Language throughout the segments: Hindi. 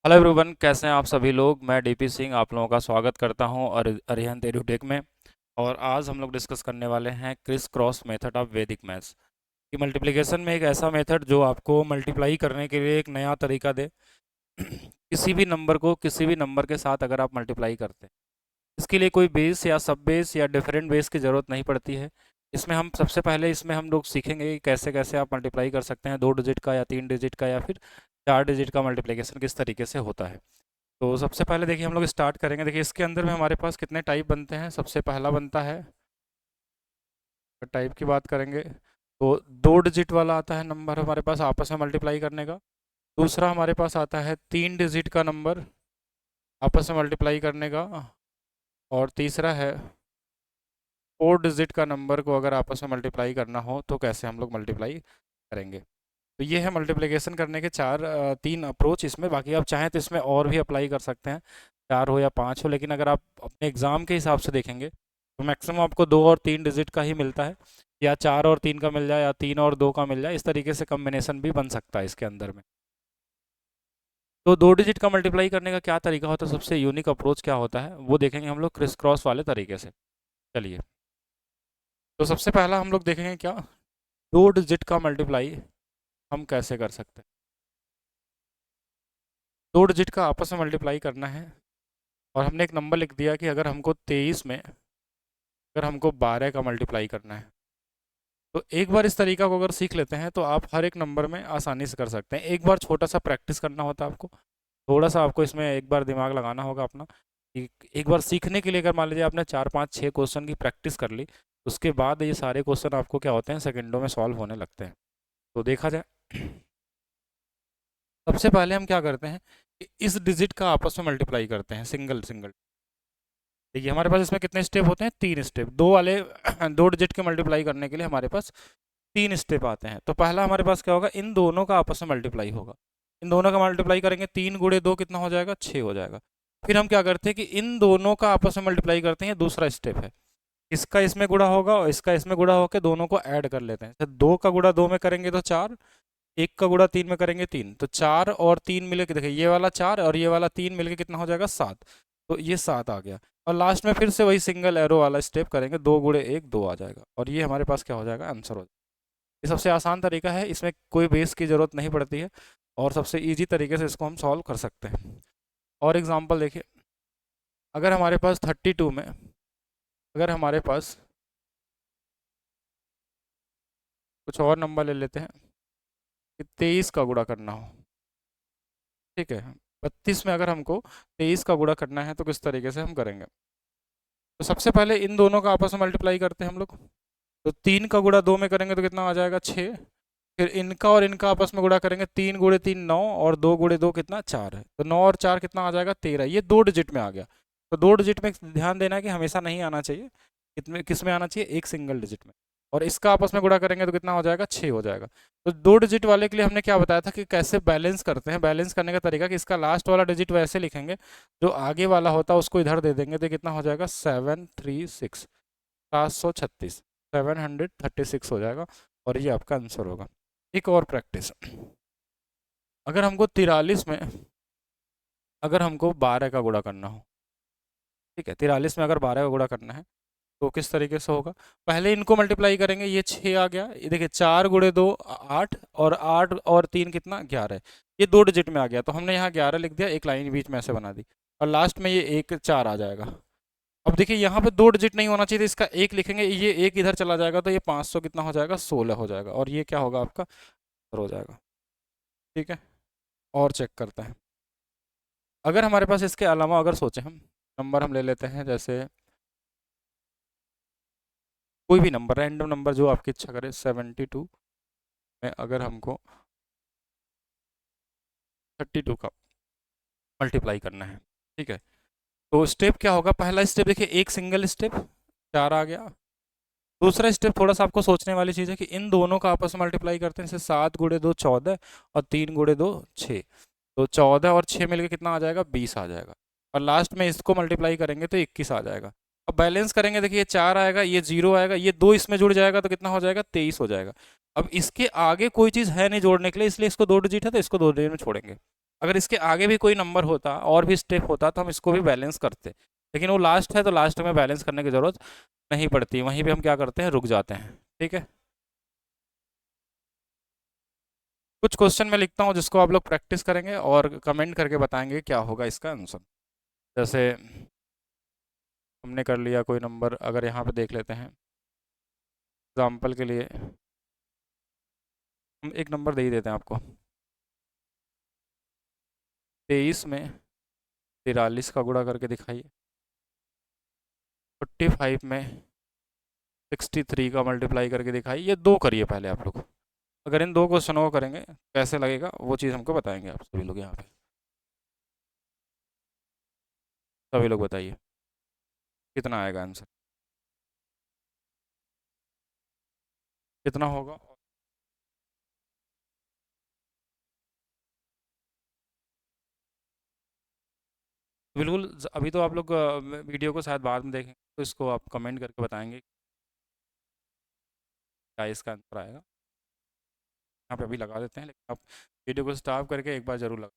हेलो एवरीवन, कैसे हैं आप सभी लोग। मैं डीपी सिंह आप लोगों का स्वागत करता हूं और अरिहंत एडुटेक में। और आज हम लोग डिस्कस करने वाले हैं क्रिस क्रॉस मेथड ऑफ वैदिक मैथ्स कि मल्टीप्लिकेशन में एक ऐसा मेथड जो आपको मल्टीप्लाई करने के लिए एक नया तरीका दे। किसी भी नंबर को किसी भी नंबर के साथ अगर आप मल्टीप्लाई करते हैं, इसके लिए कोई बेस या सब बेस या डिफरेंट बेस की ज़रूरत नहीं पड़ती है। इसमें हम सबसे पहले इसमें हम लोग सीखेंगे कि कैसे कैसे आप मल्टीप्लाई कर सकते हैं, 2 डिजिट का या 3 डिजिट का या फिर 4 डिजिट का मल्टीप्लिकेशन किस तरीके से होता है। तो सबसे पहले देखिए हम लोग स्टार्ट करेंगे। देखिए इसके अंदर में हमारे पास कितने टाइप बनते हैं। सबसे पहला बनता है, टाइप की बात करेंगे तो 2 डिजिट वाला आता है नंबर हमारे पास आपस में मल्टीप्लाई करने का। दूसरा हमारे पास आता है 3 डिजिट का नंबर आपस में मल्टीप्लाई करने का। और तीसरा है 4 डिजिट का नंबर को अगर आपस में मल्टीप्लाई करना हो तो कैसे हम लोग मल्टीप्लाई करेंगे। तो ये है मल्टीप्लिकेशन करने के तीन अप्रोच इसमें। बाकी आप चाहें तो इसमें और भी अप्लाई कर सकते हैं, 4 हो या 5 हो, लेकिन अगर आप अपने एग्ज़ाम के हिसाब से देखेंगे तो मैक्सिमम आपको 2 और 3 डिजिट का ही मिलता है, या 4 और 3 का मिल जाए या 3 और 2 का मिल जाए। इस तरीके से कम्बिनेशन भी बन सकता है इसके अंदर में। तो 2 डिजिट का मल्टीप्लाई करने का क्या तरीका होता है, सबसे यूनिक अप्रोच क्या होता है वो देखेंगे हम लोग क्रिस क्रॉस वाले तरीके से। चलिए, तो सबसे पहला हम लोग देखेंगे क्या, 2 डिजिट का मल्टीप्लाई हम कैसे कर सकते हैं। 2 डिजिट का आपस में मल्टीप्लाई करना है और हमने एक नंबर लिख दिया कि अगर हमको 23 में अगर हमको 12 का मल्टीप्लाई करना है, तो एक बार इस तरीका को अगर सीख लेते हैं तो आप हर एक नंबर में आसानी से कर सकते हैं। एक बार छोटा सा प्रैक्टिस करना होता है आपको, थोड़ा सा आपको इसमें एक बार दिमाग लगाना होगा अपना। एक बार सीखने के लिए अगर मान लीजिए आपने 4 5 6 क्वेश्चन की प्रैक्टिस कर ली, उसके बाद ये सारे क्वेश्चन आपको क्या होते हैं, सेकंडों में सॉल्व होने लगते हैं। तो देखा जाए, सबसे पहले हम क्या करते हैं कि इस डिजिट का आपस में मल्टीप्लाई करते हैं सिंगल सिंगल। देखिए हमारे पास इसमें कितने स्टेप होते हैं, 3 स्टेप। दो वाले 2 डिजिट के मल्टीप्लाई करने के लिए हमारे पास 3 स्टेप आते हैं। तो पहला हमारे पास क्या होगा, इन दोनों का आपस में मल्टीप्लाई होगा। इन दोनों का मल्टीप्लाई करेंगे, 3 × 2 कितना हो जाएगा, 6 हो जाएगा। फिर हम क्या करते हैं कि इन दोनों का आपस में मल्टीप्लाई करते हैं, दूसरा स्टेप है, इसका इसमें गुणा होगा और इसका इसमें गुणा होकर दोनों को ऐड कर लेते हैं। तो 2 का गुणा 2 में करेंगे तो 4, 1 का गुणा 3 में करेंगे 3, तो 4 और 3 मिले के देखिए, ये वाला 4 और ये वाला 3 मिलके कितना हो जाएगा, 7। तो ये 7 आ गया। और लास्ट में फिर से वही सिंगल एरो वाला स्टेप करेंगे, 2 × 1 2 आ जाएगा और ये हमारे पास क्या हो जाएगा, आंसर हो जाएगा। ये सबसे आसान तरीका है, इसमें कोई बेस की ज़रूरत नहीं पड़ती है और सबसे ईजी तरीके से इसको हम सॉल्व कर सकते हैं। और एग्जांपल देखिए, अगर हमारे पास 32 में अगर हमारे पास कुछ और नंबर ले लेते हैं कि 23 का गुणा करना हो, ठीक है। 32 में अगर हमको 23 का गुणा करना है तो किस तरीके से हम करेंगे। तो सबसे पहले इन दोनों का आपस में मल्टीप्लाई करते हैं हम लोग। तो 3 का गुणा 2 में करेंगे तो कितना आ जाएगा, 6। फिर इनका और इनका आपस में गुणा करेंगे, 3 × 3 9 और 2 × 2 कितना, 4 है। तो 9 और 4 कितना आ जाएगा, 13। ये 2 डिजिट में आ गया। तो 2 डिजिट में ध्यान देना है कि हमेशा नहीं आना चाहिए, किस में आना चाहिए, एक सिंगल डिजिट में। और इसका आपस में गुणा करेंगे तो कितना हो जाएगा, 6 हो जाएगा। तो 2 डिजिट वाले के लिए हमने क्या बताया था कि कैसे बैलेंस करते हैं। बैलेंस करने का तरीका कि इसका लास्ट वाला डिजिट वैसे लिखेंगे, जो आगे वाला होता है उसको इधर दे देंगे, तो कितना हो जाएगा, 736, 736, 736 हो जाएगा और ये आपका आंसर होगा। एक और प्रैक्टिस, अगर हमको 43 में अगर हमको 12 का गुणा करना हो, ठीक है, 43 में अगर 12 का गुणा करना है तो किस तरीके से होगा। पहले इनको मल्टीप्लाई करेंगे, ये 6 आ गया। ये देखिए 4 × 2 8 और 8 और 3 कितना, 11 है। ये 2 डिजिट में आ गया तो हमने यहाँ 11 लिख दिया, एक लाइन बीच में ऐसे बना दी और लास्ट में ये 1 4 आ जाएगा। अब देखिए यहाँ पे 2 डिजिट नहीं होना चाहिए तो इसका 1 लिखेंगे, ये 1 इधर चला जाएगा तो ये 500 कितना हो जाएगा, 16 हो जाएगा और ये क्या होगा, आपका हो जाएगा। ठीक है, और चेक करते हैं। अगर हमारे पास इसके अलावा अगर सोचें हम, नंबर हम ले लेते हैं, जैसे कोई भी नंबर, रैंडम नंबर जो आपकी इच्छा करे। 72 में अगर हमको 32 का मल्टीप्लाई करना है, ठीक है, तो स्टेप क्या होगा। पहला स्टेप देखिए, एक सिंगल स्टेप, 4 आ गया। दूसरा स्टेप थोड़ा सा आपको सोचने वाली चीज़ है कि इन दोनों का आपस में मल्टीप्लाई करते हैं, जैसे 7 × 2 14 और 3 × 2 6। तो 14 और 6 मिलकर कितना आ जाएगा, 20 आ जाएगा। और लास्ट में इसको मल्टीप्लाई करेंगे तो 21 आ जाएगा। अब बैलेंस करेंगे, देखिए ये 4 आएगा, ये 0 आएगा, ये 2 इसमें जुड़ जाएगा तो कितना हो जाएगा, 23 हो जाएगा। अब इसके आगे कोई चीज़ है नहीं जोड़ने के लिए, इसलिए इसको 2 डिजिट है तो इसको 2 डिजिट में छोड़ेंगे। अगर इसके आगे भी कोई नंबर होता और भी स्टेप होता तो हम इसको भी बैलेंस करते, लेकिन वो लास्ट है तो लास्ट में बैलेंस करने की ज़रूरत नहीं पड़ती, वहीं पे हम क्या करते हैं, रुक जाते हैं। ठीक है, कुछ क्वेश्चन मैं लिखता हूँ जिसको आप लोग प्रैक्टिस करेंगे और कमेंट करके बताएंगे क्या होगा इसका आंसर। जैसे हमने कर लिया कोई नंबर, अगर यहाँ पे देख लेते हैं एग्जाम्पल के लिए, हम एक नंबर दे ही देते हैं आपको। 23 में 43 का गुणा करके दिखाइए। 45 में 63 का मल्टीप्लाई करके दिखाइए। ये दो करिए पहले आप लोग। अगर इन दो क्वेश्चनों को करेंगे कैसे लगेगा वो चीज़ हमको बताएंगे आप सभी लोग यहाँ पे। सभी लोग बताइए कितना आएगा आंसर, कितना होगा। बिल्कुल अभी तो आप लोग वीडियो को शायद बाद में देखेंगे तो इसको आप कमेंट करके बताएंगे क्या इसका आंसर आएगा। यहाँ पे अभी लगा देते हैं, लेकिन आप वीडियो को स्टॉप करके एक बार ज़रूर लगा।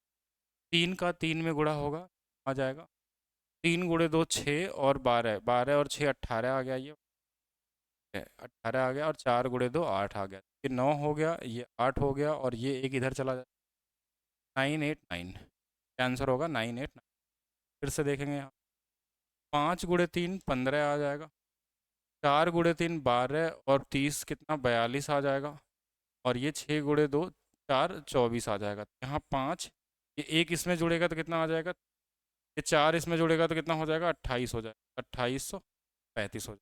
3 का 3 में गुणा होगा, आ जाएगा 3 गुणे 2 6 और 12, 12 और 6 18 आ गया, ये 18 आ गया, और 4 गुणे 2 8 आ गया, ये 9 हो गया, ये 8 हो गया, और ये एक इधर चला जाए 989। आंसर होगा 989। फिर से देखेंगे यहाँ, 5 गुणे 3 15 आ जाएगा, 4 गुणे 3 12, और 30 कितना 42 आ जाएगा, और ये 6 गुणे 2 4 24 आ जाएगा। यहाँ 5, ये एक इसमें जुड़ेगा तो कितना आ जाएगा, ये 4 इसमें जुड़ेगा तो कितना हो जाएगा 28 हो जाएगा, 2835 हो जाएगा।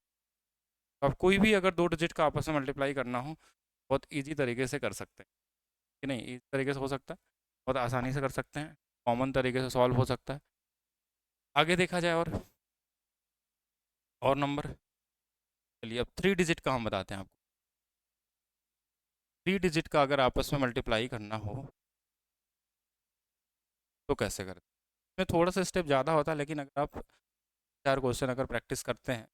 तो आप कोई भी अगर दो डिजिट का आपस में मल्टीप्लाई करना हो बहुत इजी तरीके से कर सकते हैं, कि नहीं, इस तरीके से हो सकता है, बहुत आसानी से कर सकते हैं, कॉमन तरीके से सॉल्व हो सकता है। आगे देखा जाए और नंबर, चलिए अब 3 डिजिट का हम बताते हैं आपको। 3 डिजिट का अगर आपस में मल्टीप्लाई करना हो तो कैसे करें। इसमें थोड़ा सा स्टेप ज़्यादा होता है, लेकिन अगर आप 4 क्वेश्चन अगर प्रैक्टिस करते हैं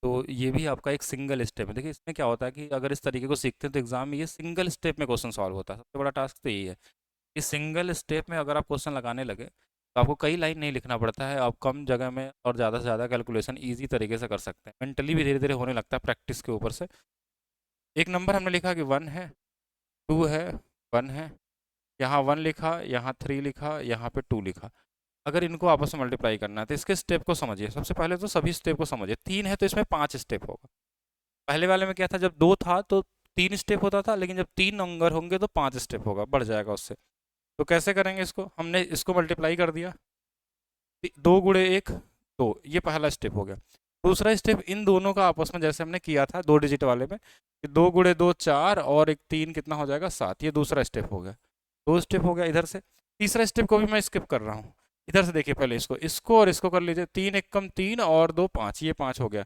तो ये भी आपका एक सिंगल स्टेप है। देखिए इसमें क्या होता है कि अगर इस तरीके को सीखते हैं तो एग्जाम में ये सिंगल स्टेप में क्वेश्चन सॉल्व होता है। सबसे बड़ा टास्क तो यही है कि सिंगल स्टेप में अगर आप क्वेश्चन लगाने लगे तो आपको कई लाइन नहीं लिखना पड़ता है, आप कम जगह में और ज़्यादा से ज़्यादा कैलकुलेशन ईजी तरीके से कर सकते हैं। मेंटली भी धीरे धीरे होने लगता है प्रैक्टिस के ऊपर से। एक नंबर हमने लिखा कि 1 है, 2 है, 1 है, यहाँ 1 लिखा, यहाँ 3 लिखा, यहाँ पे 2 लिखा। अगर इनको आपस में मल्टीप्लाई करना है तो इसके स्टेप को समझिए। सबसे पहले तो सभी स्टेप को समझिए। 3 है तो इसमें 5 स्टेप होगा। पहले वाले में क्या था, जब 2 था तो 3 स्टेप होता था, लेकिन जब 3 नंबर होंगे तो 5 स्टेप होगा, बढ़ जाएगा उससे। तो कैसे करेंगे इसको, हमने इसको मल्टीप्लाई कर दिया, 2 गुणे 1 2, ये पहला स्टेप हो गया। दूसरा स्टेप इन दोनों का आपस में जैसे हमने किया था 2 डिजिट वाले में, कि 2 गुणे 2 4 और एक 3 कितना हो जाएगा 7, ये दूसरा स्टेप हो गया। 2 स्टेप हो गया इधर से। तीसरा स्टेप को भी मैं स्किप कर रहा हूँ, इधर से देखिए पहले इसको इसको और इसको कर लीजिए। 3 एक कम 3 और 2 5, ये 5 हो गया,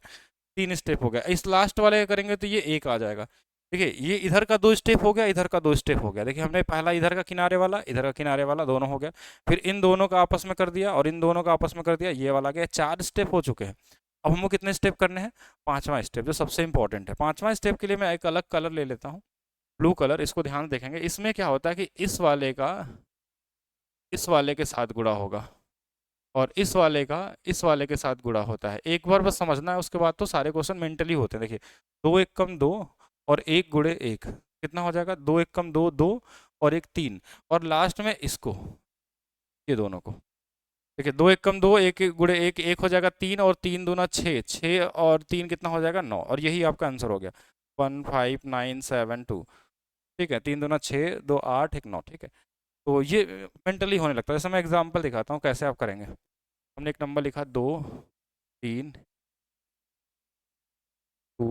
3 स्टेप हो गया। इस लास्ट वाले का करेंगे तो ये 1 आ जाएगा। देखिए ये इधर का 2 स्टेप हो गया, इधर का 2 स्टेप हो गया। देखिए हमने पहला इधर का किनारे वाला, इधर का किनारे वाला, दोनों हो गया। फिर इन दोनों का आपस में कर दिया और इन दोनों का आपस में कर दिया, ये वाला गया। 4 स्टेप हो चुके हैं। अब हमको कितने स्टेप करने हैं, 5वां स्टेप जो सबसे इंपॉर्टेंट है। 5वां स्टेप के लिए मैं एक अलग कलर ले लेता हूँ, ब्लू कलर। इसको ध्यान से देखेंगे, इसमें क्या होता है कि इस वाले के साथ गुणा होगा और इस वाले का इस वाले के साथ गुणा होता है। एक बार बस समझना है, उसके बाद तो सारे क्वेश्चन मेंटली होते हैं। देखिए 2 एक कम 2 और 1 गुणे 1 कितना हो जाएगा, 2 एक कम 2 2 और 1 3, और लास्ट में इसको, ये दोनों को देखिए 2 एक कम 2 1 गुणे 1 1 हो जाएगा 3, और 3 दूना 6 6 और 3 कितना हो जाएगा 9, और यही आपका आंसर हो गया 15972। ठीक है, 3 दूना 6 2 8 1 9। ठीक है, तो ये मेंटली होने लगता है। जैसे मैं एग्जांपल दिखाता हूँ कैसे आप करेंगे। हमने एक नंबर लिखा 2 3 2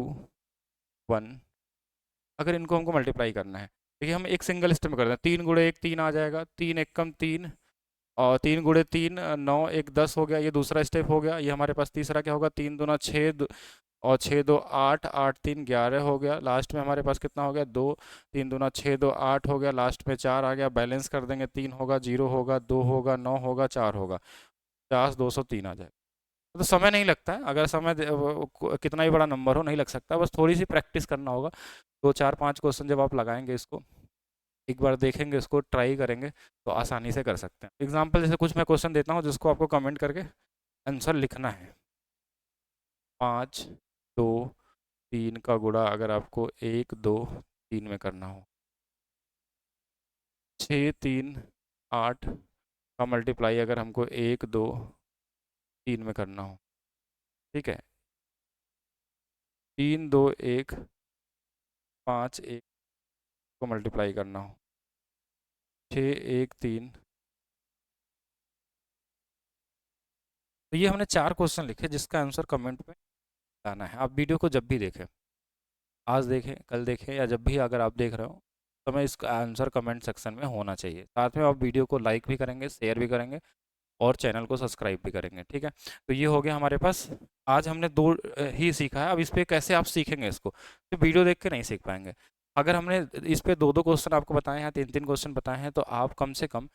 1। अगर इनको हमको मल्टीप्लाई करना है, देखिए हम एक सिंगल स्टेप में करते हैं। 3 गुणे 1 3 आ जाएगा, 3 एक कम 3, और 3 गुणे 3 9 1 10 हो गया, ये दूसरा स्टेप हो गया। ये हमारे पास तीसरा क्या होगा, 3 दूना 6 और 6 2 8 8 3 11 हो गया। लास्ट में हमारे पास कितना हो गया, 2 3 दूना 6 2 8 हो गया, लास्ट में 4 आ गया। बैलेंस कर देंगे, 3 होगा 0 होगा 2 होगा 9 होगा 4 होगा, 50 203 आ जाएगा। तो समय नहीं लगता है, अगर समय कितना ही बड़ा नंबर हो नहीं लग सकता, बस थोड़ी सी प्रैक्टिस करना होगा। 2 4 5 क्वेश्चन जब आप लगाएंगे इसको एक बार देखेंगे, इसको ट्राई करेंगे तो आसानी से कर सकते हैं। एग्जाम्पल जैसे कुछ मैं क्वेश्चन देता हूँ जिसको आपको कमेंट करके आंसर लिखना है। 5 2 3 का गुणा अगर आपको 1 2 3 में करना हो, 6 3 8 का मल्टीप्लाई अगर हमको 1 2 3 में करना हो, ठीक है, 3 2 1 5 1 को मल्टीप्लाई करना हो, 6 1 3। तो ये हमने 4 क्वेश्चन लिखे जिसका आंसर कमेंट में लाना है। आप वीडियो को जब भी देखें, आज देखें, कल देखें, या जब भी अगर आप देख रहे हो, तो मैं इसका आंसर कमेंट सेक्शन में होना चाहिए। साथ में आप वीडियो को लाइक भी करेंगे, शेयर भी करेंगे और चैनल को सब्सक्राइब भी करेंगे, ठीक है। तो ये हो गया हमारे पास। आज हमने 2 ही सीखा है। अब इस पे कैसे आप सीखेंगे इसको, तो वीडियो देख के नहीं सीख पाएंगे। अगर हमने इस पे 2 2 क्वेश्चन आपको बताए हैं, 3 3 क्वेश्चन बताए हैं, तो आप कम से कम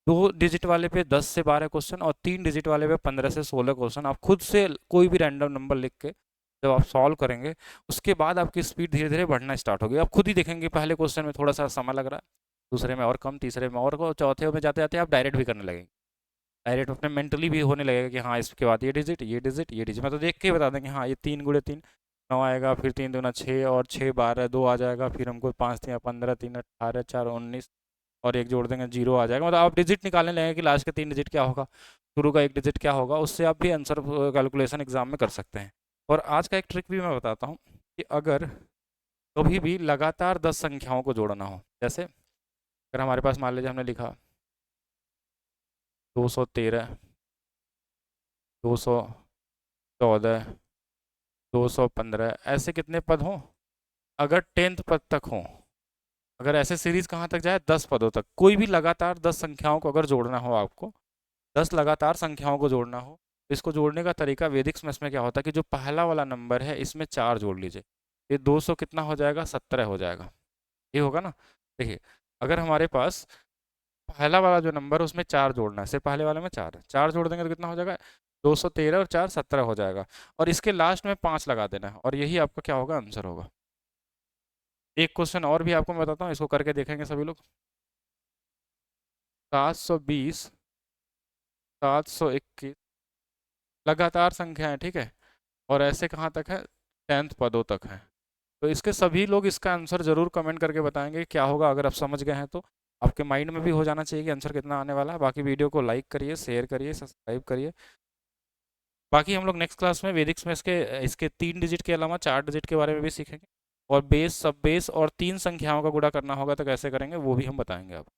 2 डिजिट वाले पे 10 से 12 क्वेश्चन और 3 डिजिट वाले पे 15 से 16 क्वेश्चन आप खुद से कोई भी रैंडम नंबर लिख के जब आप सॉल्व करेंगे, उसके बाद आपकी स्पीड धीरे धीरे बढ़ना स्टार्ट होगी। आप खुद ही देखेंगे पहले क्वेश्चन में थोड़ा सा समय लग रहा है, दूसरे में और कम, तीसरे में और, चौथे में जाते जाते आप डायरेक्ट भी करने लगेंगे। डायरेक्ट अपने मेंटली भी होने लगेगा कि हाँ इसके बाद ये डिजिट, ये डिजिट, ये डिजिट, मैं तो देख के ही बता देंगे हाँ ये 3 गुणे 3 9 आएगा, फिर 3 दूना 6 और 6 12 2 आ जाएगा, फिर हमको 5 3 15 3 18 4 19 और एक जोड़ देंगे 0 आ जाएगा। मतलब आप डिजिट निकालने लगेंगे कि लास्ट के 3 डिजिट क्या होगा, शुरू का 1 डिजिट क्या होगा, उससे आप भी आंसर कैलकुलेशन एग्जाम में कर सकते हैं। और आज का एक ट्रिक भी मैं बताता हूँ कि अगर कभी भी लगातार 10 संख्याओं को जोड़ना हो, जैसे अगर हमारे पास मान लीजिए हमने लिखा 213 214 215, ऐसे कितने पद हों, अगर 10th पद तक हों, अगर ऐसे सीरीज कहाँ तक जाए, 10 पदों तक, कोई भी लगातार 10 संख्याओं को अगर जोड़ना हो आपको, 10 लगातार संख्याओं को जोड़ना हो, तो इसको जोड़ने का तरीका वैदिक मैथ्स में क्या होता है कि जो पहला वाला नंबर है इसमें 4 जोड़ लीजिए, ये 200 कितना हो जाएगा, 17 हो जाएगा। ये होगा ना। देखिए अगर हमारे पास पहला वाला जो नंबर है उसमें 4 जोड़ना है, सिर्फ पहले वाले में 4 जोड़ देंगे तो कितना हो जाएगा, 213 और 4 17 हो जाएगा। और इसके लास्ट में 5 लगा देना है और यही आपका क्या होगा, आंसर होगा। एक क्वेश्चन और भी आपको मैं बताता हूँ, इसको करके देखेंगे सभी लोग। 720 721 लगातार संख्या है, ठीक है, और ऐसे कहाँ तक है, 10th पदों तक है। तो इसके सभी लोग इसका आंसर जरूर कमेंट करके बताएंगे क्या होगा। अगर आप समझ गए हैं तो आपके माइंड में भी हो जाना चाहिए कि आंसर कितना आने वाला है। बाकी वीडियो को लाइक करिए, शेयर करिए, सब्सक्राइब करिए। बाकी हम लोग नेक्स्ट क्लास में वैदिक में इसके 3 डिजिट के अलावा 4 डिजिट के बारे में भी सीखेंगे, और बेस, सब बेस और 3 संख्याओं का गुणा करना होगा तो कैसे करेंगे वो भी हम बताएंगे आपको।